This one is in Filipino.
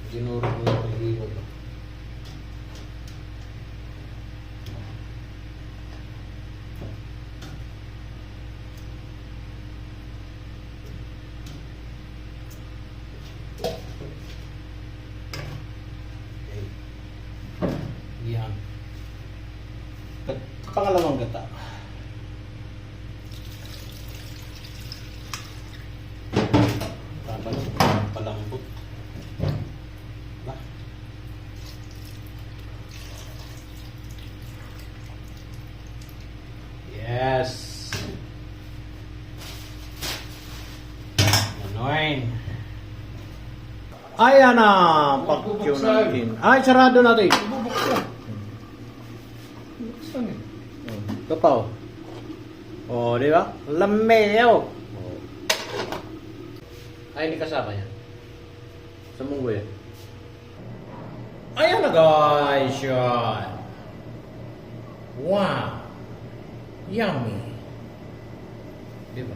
Ginuro ko yung paghihilot. Yan. Pangalawang gata. Tapos palambot. Bah. Yes. Ganoin. Ayan na. Pag-cue natin. Ay, sarado natin. Bubuksan. Bubuksan eh. Kapaw. Oh, di ba? Lameo. Oh. Ay, hindi kasama yan. Sa munggo yan. Ayan na guys, yan. Wow. Yummy. Di ba?